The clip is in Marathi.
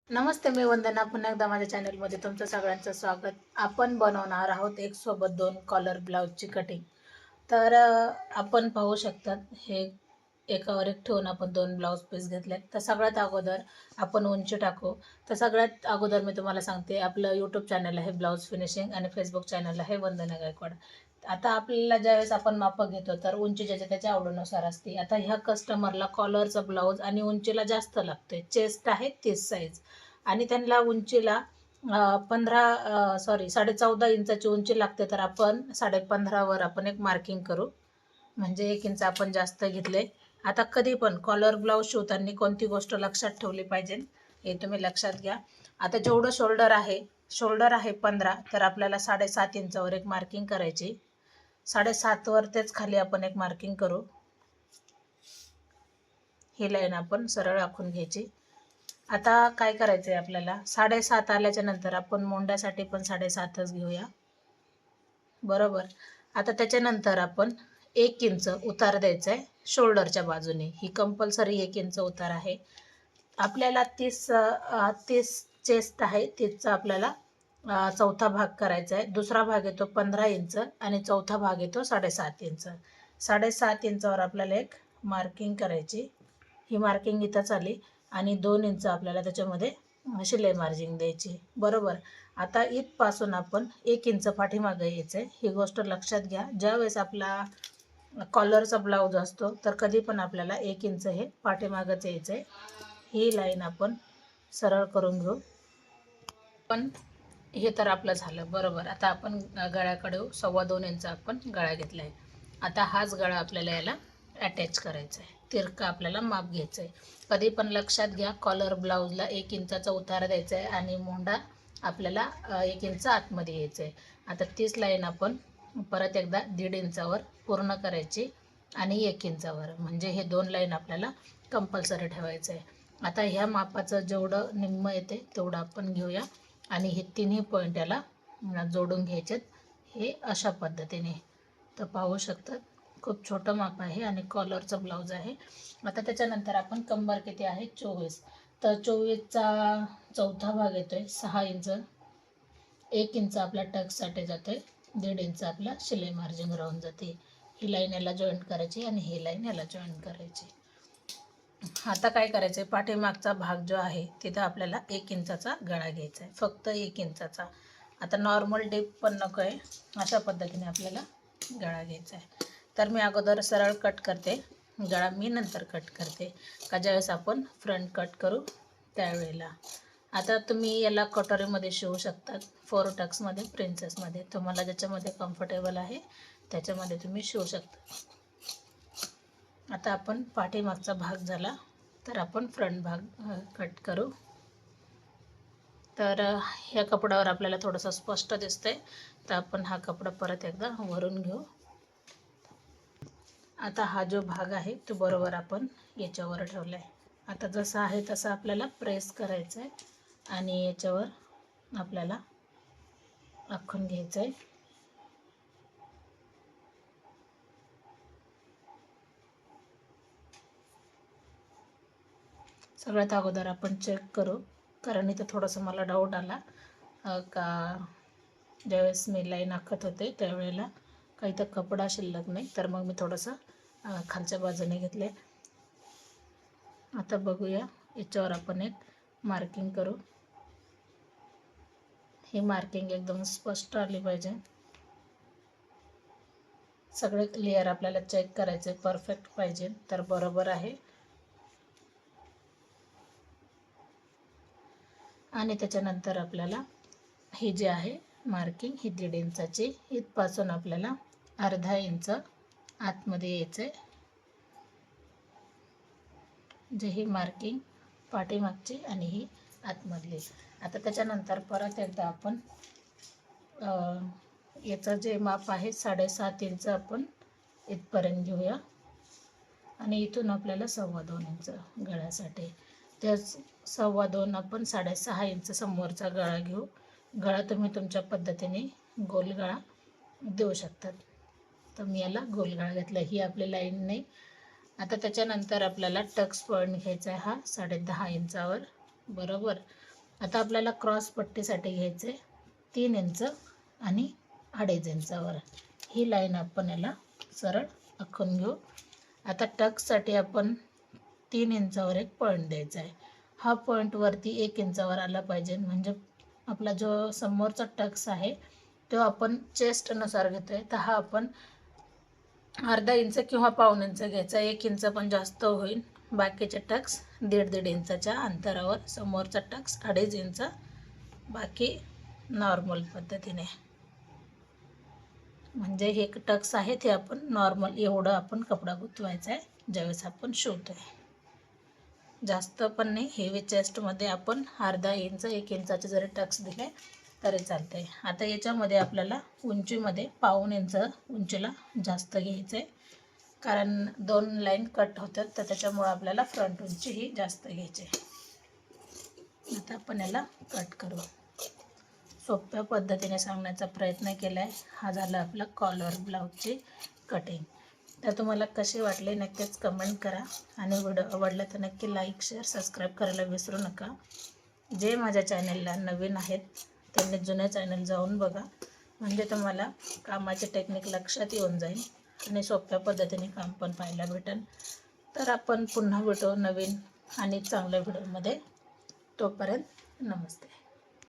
नमस्ते, मी वंदना. पुन्हा एकदा माझ्या चॅनलमध्ये तुमचं सगळ्यांचं स्वागत. आपण बनवणार आहोत एक सोबत दोन कॉलर ब्लाऊजची कटिंग. तर आपण पाहू शकतात हे एकावर एक ठेवून आपण दोन ब्लाऊज पीस घेतलेत. तर सगळ्यात अगोदर आपण उंची टाकू. तर सगळ्यात अगोदर मी तुम्हाला सांगते, आपलं यूट्यूब चॅनल आहे ब्लाऊज फिनिशिंग आणि फेसबुक चॅनल आहे वंदना गायकवाड. आता आपल्याला ज्यावेळेस आपण मापं घेतो तर उंची ज्याच्या त्याच्या आवडीनुसार असते. आता ह्या कस्टमरला कॉलरचा ब्लाऊज आणि उंचीला जास्त लागतोय. चेस्ट आहे 30 साईज आणि त्यांना उंचीला 14.5 इंचाची उंची लागते. तर आपण 15.5 वर आपण एक मार्किंग करू, म्हणजे 1 इंच आपण जास्त घेतले. आता कधी पण कॉलर ब्लाऊज शिवताना कोणती गोष्ट लक्षात ठेवली पाहिजे हे तुम्ही लक्षात घ्या. आता जेवढं शोल्डर आहे 15, तर आपल्याला 7.5 इंचावर एक मार्किंग करायची. 7.5 वर तेच खाली आपण एक मार्किंग करू. ही लाईन आपण सरळ आखून घ्यायची. आता काय करायचं आहे आपल्याला, 7.5 आल्याच्या नंतर आपण मोंड्यासाठी पण 7.5च घेऊया, बरोबर. आता त्याच्यानंतर आपण 1 इंच उतार द्यायचा आहे शोल्डरच्या बाजूने. ही कंपल्सरी 1 इंच उतार आहे. आपल्याला 30 चेस्ट आहे, 30चा आपल्याला चौथा भाग करायचा आहे. दुसरा भाग येतो 15 इंच आणि चौथा भाग येतो 7.5 इंच. 7.5 इंचावर आपल्याला एक मार्किंग करायची. ही मार्किंग इथंच आली आणि 2 इंच आपल्याला त्याच्यामध्ये शिलाई मार्जिन द्यायची, बरोबर. आता इथपासून आपण 1 इंच पाठीमागं यायचं आहे. ही गोष्ट लक्षात घ्या. ज्यावेळेस आपला कॉलरचा ब्लाऊज असतो तर कधी पण आपल्याला 1 इंच हे पाठीमागंच यायचं आहे. ही लाईन आपण सरळ करून घेऊ. पण हे तर आपलं झालं, बरोबर. आता आपण गळ्याकडे 2.25 इंच आपण गळा घेतला आहे. आता हाच गळा आपल्याला याला अटॅच करायचा आहे. तिरका आपल्याला माप घ्यायचं आहे. कधी पण लक्षात घ्या, कॉलर ब्लाऊजला 1 इंचाचा उतार द्यायचा आहे आणि मोंडा आपल्याला 1 इंच आतमध्ये यायचं आहे. आता तीच लाईन आपण परत एकदा 1.5 इंचावर पूर्ण करायची आणि 1 इंचावर, म्हणजे हे 2 लाईन आपल्याला कंपल्सरी ठेवायचं आहे. आता ह्या मापाचं जेवढं निम्म येते तेवढं आपण घेऊया आणि हे तिन्ही पॉईंट याला जोडून घ्यायचेत, हे अशा पद्धतीने. तर पाहू शकतात, खूप छोटं माप आहे आणि कॉलरचा ब्लाऊज आहे. आता त्याच्यानंतर आपण कंबर किती आहे 24, तर 24चा चौथा भाग येतोय 6 इंच. 1 इंच आपल्या टक्ससाठी जातोय, 1.5 इंच आपला शिलाई मार्जिन राहून जाते. ही लाईन याला जॉईंट करायची आणि ही लाईन याला जॉईंट करायची. आता काय करायचं आहे, पाठीमागचा भाग जो आहे तिथं आपल्याला 1 इंचाचा गळा घ्यायचा आहे, फक्त 1 इंचाचा. आता नॉर्मल डीप पण नको आहे, अशा पद्धतीने आपल्याला गळा घ्यायचा आहे. तर मी अगोदर सरळ कट करते गळा, मी नंतर कट करते का ज्यावेळेस आपण फ्रंट कट करू त्यावेळेला. आता तुम्ही याला कटोरीमध्ये शिवू शकतात, 4 टक्समध्ये, प्रिन्सेसमध्ये, तुम्हाला ज्याच्यामध्ये कम्फर्टेबल आहे त्याच्यामध्ये तुम्ही शिवू शकता. आता आपण पाठीमागचा भाग झाला, तर आपण फ्रंट भाग कट करू. तर ह्या कपड्यावर आपल्याला थोडंसं स्पष्ट दिसतंय, तर आपण हा कपडा परत एकदा वरून घेऊ. आता हा जो भाग आहे तो बरोबर आपण याच्यावर ठेवला आहे. आता जसं आहे तसं आपल्याला प्रेस करायचं आहे आणि याच्यावर आपल्याला आखून घ्यायचं आहे. सगळ्यात अगोदर आपण चेक करू, कारण इथं थोडंसं मला डाऊट आला का ज्यावेळेस मी लाईन आखत होते त्यावेळेला काही तर कपडा शिल्लक नाही, तर मग मी थोडंसं खालच्या बाजूने घेतले. आता बघूया, याच्यावर आपण एक मार्किंग करू. ही मार्किंग एकदम स्पष्ट आली पाहिजे. सगळे क्लिअर आपल्याला चेक करायचे, परफेक्ट पाहिजे, तर बरोबर आहे. आणि त्याच्यानंतर आपल्याला ही जी आहे मार्किंग ही 1.5 इंचाची, इथपासून आपल्याला अर्धा इंच आतमध्ये यायचं आहे, जे ही मार्किंग पाठीमागची आणि ही आतमधली. आता त्याच्यानंतर परत एकदा आपण याचं जे माप आहे 7.5 इंच आपण इथपर्यंत घेऊया आणि इथून आपल्याला 2.25 इंच गळ्यासाठी, त्याच 2.25 आपण 6.5 इंच समोरचा गळा घेऊ. गळा तुम्ही तुमच्या पद्धतीने गोल गळा देऊ शकतात, तर मी याला गोल गळा घेतला. ही आपली लाईन नाही. आता त्याच्यानंतर आपल्याला टक्स पॉईंट घ्यायचा आहे हा 10.5 इंचावर, बरोबर. आता आपल्याला क्रॉस पट्टीसाठी घ्यायचे 3 इंच आणि 2.5 इंचावर ही लाईन आपण याला सरळ आखून घेऊ. आता टक्ससाठी आपण 3 इंचावर एक पॉईंट द्यायचा आहे. हा पॉईंट वरती 1 इंचावर आला पाहिजे, म्हणजे आपला जो समोरचा टक्स आहे तो आपण चेस्टनुसार घेतोय, तर हा आपण अर्धा इंच किंवा पाऊण इंच घ्यायचा. 1 इंच पण जास्त होईल. बाकीचे टक्स 1.5 इंचाच्या अंतरावर, समोरचा टक्स 2.5 इंच, बाकी नॉर्मल पद्धतीने. म्हणजे हे टक्स आहे ते आपण नॉर्मल एवढं आपण कपडा गुंतवायचा आहे ज्यावेळेस आपण शिवतोय. जास्त पण नाही. हेवी चेस्टमध्ये आपण अर्धा इंच 1 इंचाचे जरी टक्स दिले तरी चालते. आता याच्यामध्ये आपल्याला उंचीमध्ये पाऊण इंच उंचीला जास्त घ्यायचं आहे, कारण 2 लाईन कट होतात, तर त्याच्यामुळे आपल्याला फ्रंट उंची ही जास्त घ्यायची आहे. आता आपण याला कट करू. सोप्या पद्धतीने सांगण्याचा प्रयत्न केला आहे. हा झाला आपला कॉलर ब्लाऊजची कटिंग. तर तुम्हाला कसे वाटले नक्कीच कमेंट करा आणि व्हिडिओ आवडला तर नक्की लाईक शेअर सबस्क्राईब करायला विसरू नका. जे माझ्या चॅनलला नवीन आहेत त्यांनी जुन्या चॅनल जाऊन बघा, म्हणजे तुम्हाला कामाचे टेक्निक लक्षात येऊन जाईल आणि सोप्या पद्धतीने काम पण पाहायला भेटेल. तर आपण पुन्हा भेटू नवीन आणि चांगल्या व्हिडिओमध्ये. तोपर्यंत नमस्ते.